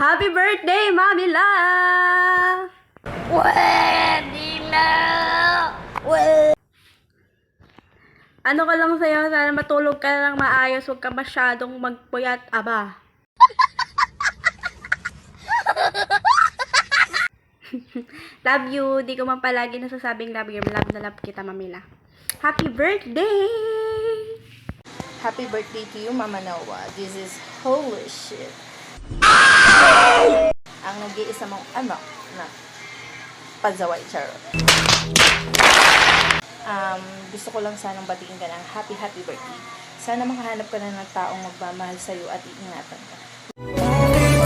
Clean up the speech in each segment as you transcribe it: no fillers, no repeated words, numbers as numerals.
Happy birthday, Mami La! Pwede na! Ano ka lang sa'yo? Sana matulog ka lang maayos. Huwag ka masyadong magpuyat, aba. Love you. Di ko man palagi nasasabing love you. Love na love kita, Mami La. Happy birthday! Happy birthday to you, Mama Noah. This is holy shit. Ang nag-iisa mong anak na pazaway charot. Gusto ko lang sanang batiin ka ng happy birthday. Sana makahanap ka na ng taong magmamahal sa'yo at iingatan ka.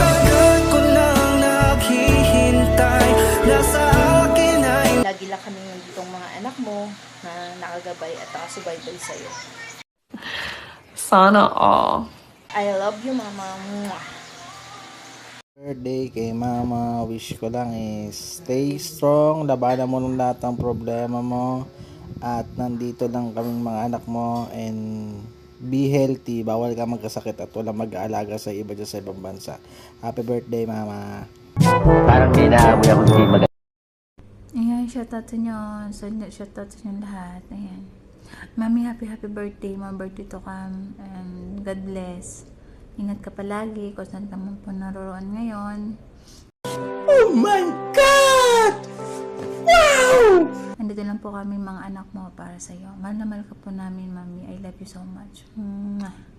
Tagal ko lang naghihintay, nasa akin ay Lagi lang kaming nanditong mga anak mo na nakagabay at nakasubaybay sa'yo. Sana all. I love you, Mama. Mwah. Birthday kay mama, wish ko lang is stay strong, labanan mo ng lahat ng problema mo at nandito lang kaming mga anak mo and be healthy, bawal ka magkasakit at walang mag-aalaga sa iba dyan sa ibang bansa. Happy birthday mama. Parang may naamoy ako hindi mag- Ayan, shoutout sa inyo. Shoutout sa inyo lahat. Ayan. Mami, happy birthday. Mga birthday to come. And God bless. Ingat ka palagi kung saan ka man po naroon ngayon. Oh my God! Wow! Andito lang po kami mga anak mo para sa iyo. Mahal na mahal ka po namin, Mami. I love you so much. Mwah.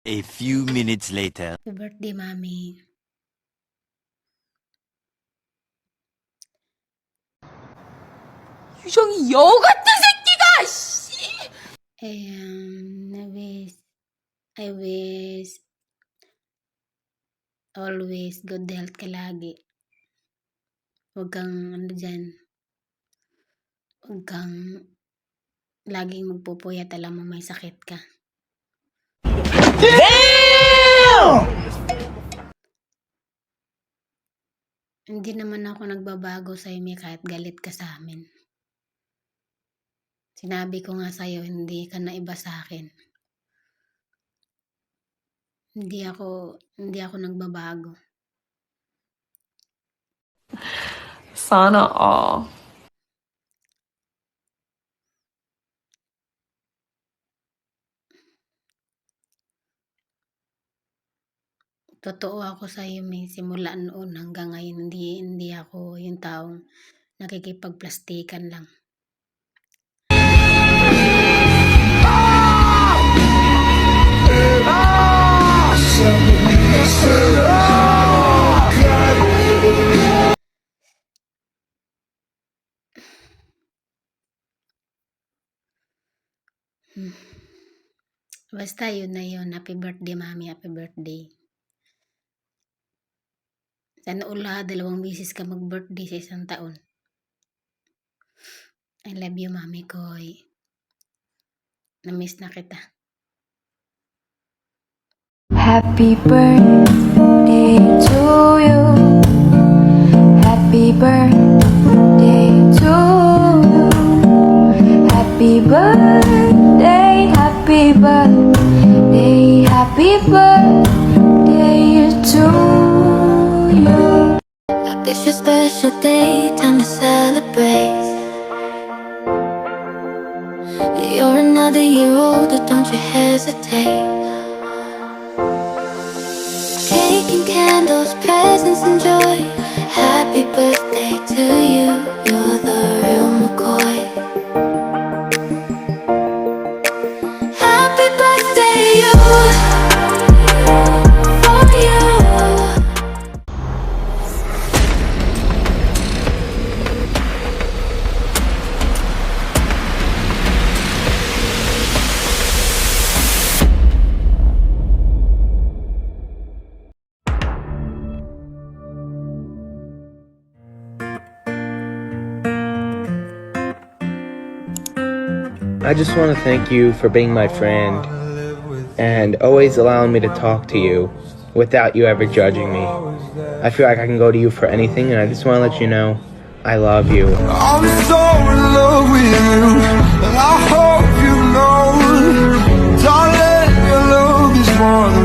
A few minutes later. Happy birthday, Mami. 유정이 여 같은 새끼가 씨. I wish always good health ka lagi. Huwag kang huwag kang laging magpupuyat, alam mo may sakit ka. Hindi naman ako nagbabago sa'yo, May, kahit galit ka sa amin. Sinabi ko nga sa'yo, hindi ka na iba sa akin. Hindi ako nagbabago. Sana all. Totoo ako sa iyo, May, simula noon hanggang ngayon, hindi ako yung taong nakikipagplastikan lang. Basta yun na yun. Happy birthday, Mami. Happy birthday. Sana ula, 2 beses ka mag-birthday sa isang taon. I love you, Mami Koy. Na-miss na kita. Happy birthday to you. Happy birthday to you. Happy birthday, happy birthday, happy birthday to you. It's your special day, time to celebrate. You're another year older, don't you hesitate. Cake and candles, presents and joy. Happy birthday to you. You're the real McCoy. Happy birthday, you. For you. I just want to thank you for being my friend and always allowing me to talk to you without you ever judging me. I feel like I can go to you for anything, and I just want to let you know I love you. I'm so in love with you, and I hope you know, darling, your love is more than